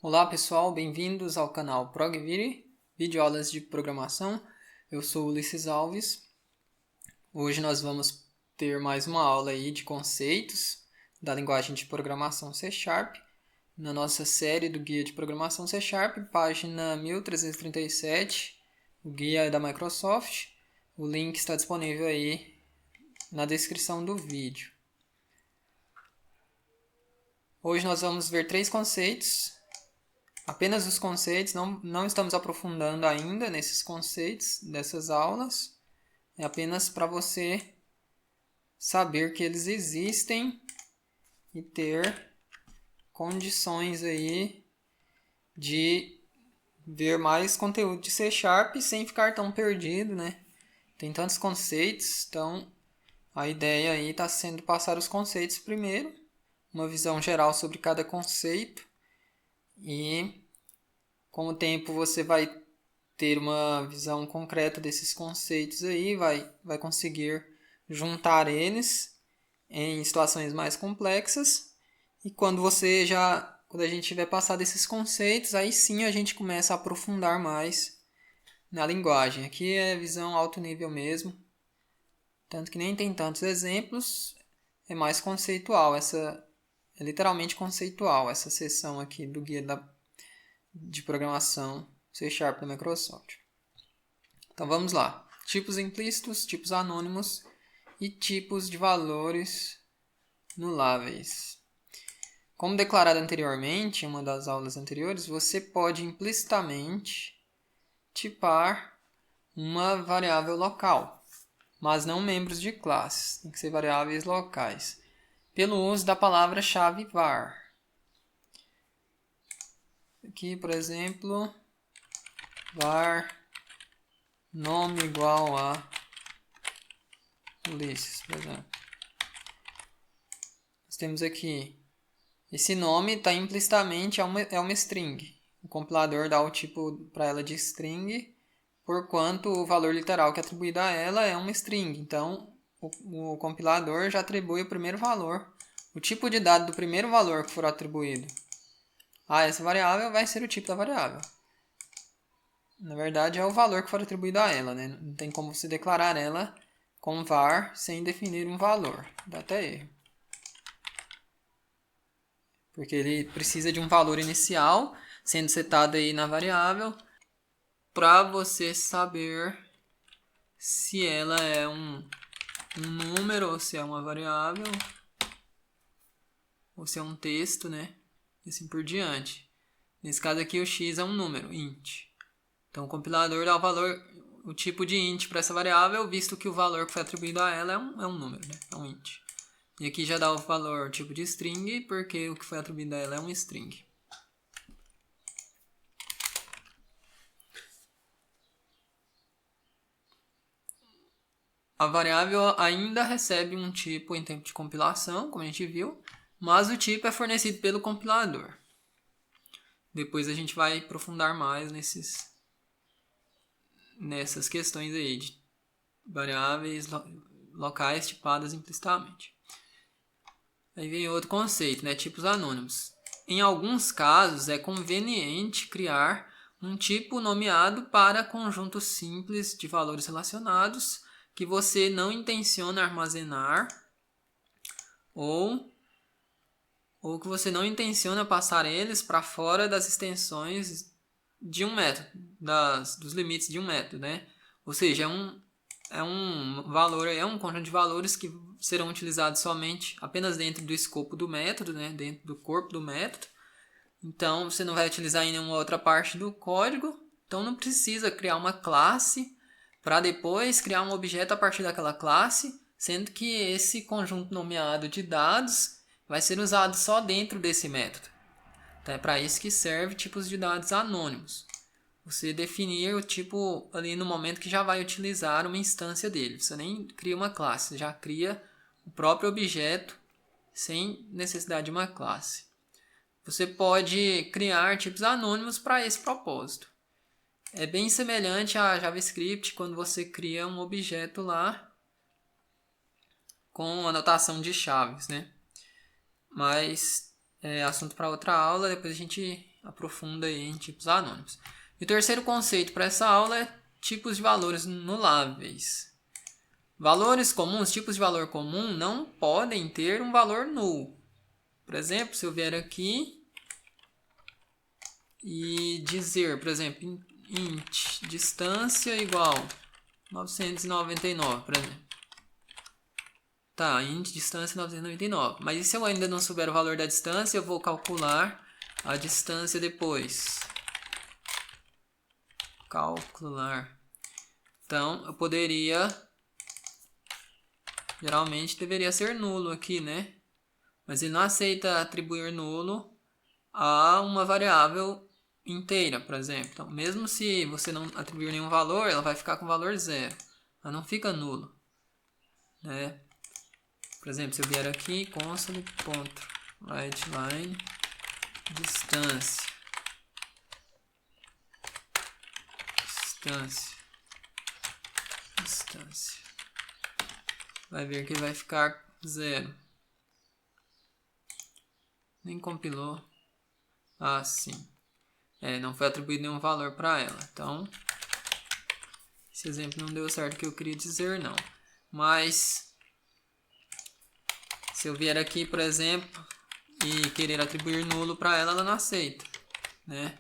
Olá pessoal, bem-vindos ao canal ProgViri, videoaulas de programação. Eu sou Ulisses Alves. Hoje nós vamos ter mais uma aula aí de conceitos da linguagem de programação C#, na nossa série do Guia de Programação C#, página 1337, o guia é da Microsoft. O link está disponível aí na descrição do vídeo. Hoje nós vamos ver 3 conceitos. Apenas os conceitos, não estamos aprofundando ainda nesses conceitos dessas aulas. É apenas para você saber que eles existem e ter condições aí de ver mais conteúdo de C# sem ficar tão perdido, né? Tem tantos conceitos, então a ideia aí está sendo passar os conceitos primeiro, uma visão geral sobre cada conceito. E com o tempo você vai ter uma visão concreta desses conceitos aí, vai conseguir juntar eles em situações mais complexas. E quando a gente tiver passado esses conceitos, aí sim a gente começa a aprofundar mais na linguagem. Aqui é visão alto nível mesmo, tanto que nem tem tantos exemplos, é mais conceitual, é literalmente conceitual essa seção aqui do guia de programação C# da Microsoft. Então vamos lá. Tipos implícitos, tipos anônimos e tipos de valores nuláveis. Como declarado anteriormente, em uma das aulas anteriores, você pode implicitamente tipar uma variável local, mas não membros de classes, tem que ser variáveis locais, pelo uso da palavra-chave var. Aqui, por exemplo, var nome igual a Ulisses, por exemplo. Nós temos aqui, esse nome está implicitamente é uma string. O compilador dá o tipo para ela de string, porquanto o valor literal que é atribuído a ela é uma string. Então, o compilador já atribui o primeiro valor, o tipo de dado do primeiro valor que for atribuído a essa variável vai ser o tipo da variável. Na verdade, é o valor que for atribuído a ela, né? Não tem como você declarar ela com var sem definir um valor. Dá até erro. Porque ele precisa de um valor inicial sendo setado aí na variável para você saber se ela é um número ou se é uma variável ou se é um texto, né? E assim por diante. Nesse caso aqui o x é um número, int. Então o compilador dá o tipo de int para essa variável, visto que o valor que foi atribuído a ela é um número, né? É um int. E aqui já dá o valor tipo de string, porque o que foi atribuído a ela é um string. A variável ainda recebe um tipo em tempo de compilação, como a gente viu, mas o tipo é fornecido pelo compilador. Depois a gente vai aprofundar mais nessas questões aí de variáveis locais tipadas implicitamente. Aí vem outro conceito, né? Tipos anônimos. Em alguns casos, é conveniente criar um tipo nomeado para conjuntos simples de valores relacionados que você não intenciona armazenar ou que você não intenciona passar eles para fora das extensões de um método, dos limites de um método, né? Ou seja, é um conjunto de valores que serão utilizados somente apenas dentro do escopo do método, né? Dentro do corpo do método. Então, você não vai utilizar em nenhuma outra parte do código. Então, não precisa criar uma classe para depois criar um objeto a partir daquela classe, sendo que esse conjunto nomeado de dados vai ser usado só dentro desse método. Então, é para isso que serve tipos de dados anônimos. Você definir o tipo ali no momento que já vai utilizar uma instância dele. Você nem cria uma classe, você já cria o próprio objeto sem necessidade de uma classe. Você pode criar tipos anônimos para esse propósito. É bem semelhante a JavaScript quando você cria um objeto lá com anotação de chaves, né? Mas é assunto para outra aula, depois a gente aprofunda aí em tipos anônimos. E o terceiro conceito para essa aula é tipos de valores nuláveis. Valores comuns, tipos de valor comum, não podem ter um valor nulo. Por exemplo, se eu vier aqui e dizer, por exemplo, int distância igual 999, por exemplo. Tá, int distância 999. Mas e se eu ainda não souber o valor da distância, eu vou calcular a distância depois. Calcular. Então, eu poderia... Geralmente deveria ser nulo aqui, né? Mas ele não aceita atribuir nulo a uma variável inteira, por exemplo. Então, mesmo se você não atribuir nenhum valor, ela vai ficar com valor zero. Ela não fica nulo, né? Por exemplo, se eu vier aqui, console.writeLine distância, vai ver que vai ficar zero. Nem compilou. Ah, sim. Não foi atribuído nenhum valor para ela. Então, esse exemplo não deu certo o que eu queria dizer, não. Mas, se eu vier aqui, por exemplo, e querer atribuir nulo para ela, ela não aceita, né?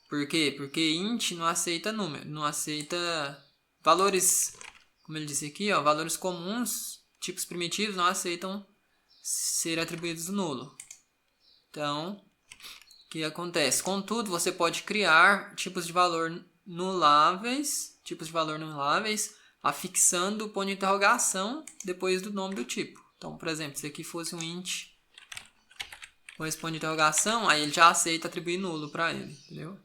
Por quê? Porque int não aceita número, não aceita valores, como ele disse aqui, ó, valores comuns, tipos primitivos não aceitam ser atribuídos nulo. Então, o que acontece? Contudo, você pode criar tipos de valor nuláveis, afixando o ponto de interrogação depois do nome do tipo. Então, por exemplo, se aqui fosse um int com esse ponto de interrogação, aí ele já aceita atribuir nulo para ele, entendeu?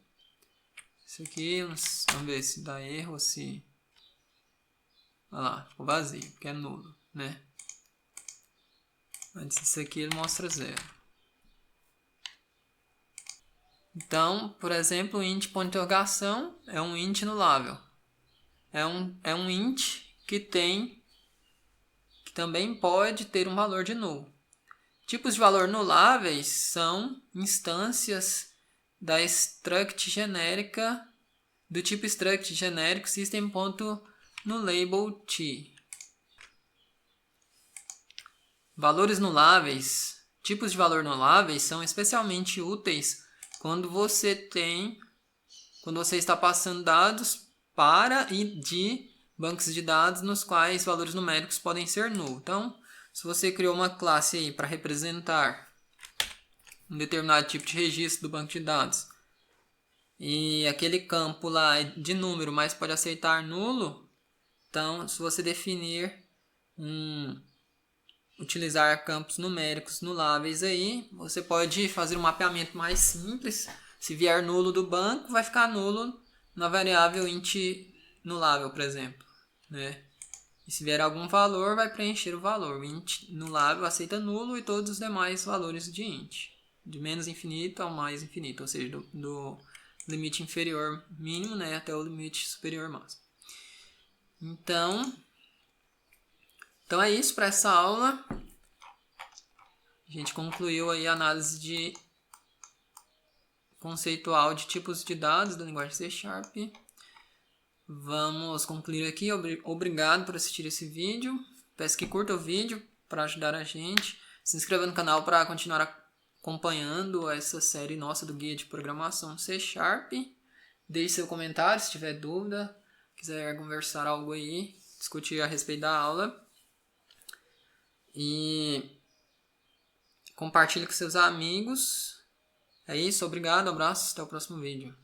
Isso aqui, vamos ver se dá erro ou se... Olha lá, ficou vazio, porque é nulo, né? Antes disso aqui ele mostra zero. Então, por exemplo, o int ponto de interrogação é um int nulável. É um int que também pode ter um valor de nulo. Tipos de valor nuláveis são instâncias da struct genérica do tipo struct genérico system.nullabelt. Valores nuláveis, tipos de valor nuláveis são especialmente úteis quando você está passando dados para e de bancos de dados nos quais valores numéricos podem ser null. Então, se você criou uma classe aí para representar um determinado tipo de registro do banco de dados e aquele campo lá é de número, mas pode aceitar nulo, então se você definir utilizar campos numéricos nuláveis aí, você pode fazer um mapeamento mais simples. Se vier nulo do banco, vai ficar nulo na variável int nulável, por exemplo, né? E se vier algum valor, vai preencher o valor. O int nulável aceita nulo e todos os demais valores de int, de menos infinito ao mais infinito, ou seja, do limite inferior mínimo, né, até o limite superior máximo. Então é isso para essa aula. A gente concluiu aí a análise conceitual de tipos de dados da linguagem C#. Vamos concluir aqui. Obrigado por assistir esse vídeo. Peço que curta o vídeo para ajudar a gente. Se inscreva no canal para continuar acompanhando essa série nossa do Guia de Programação C#. Deixe seu comentário se tiver dúvida, quiser conversar algo aí, discutir a respeito da aula. E compartilhe com seus amigos. É isso, obrigado, abraço, até o próximo vídeo.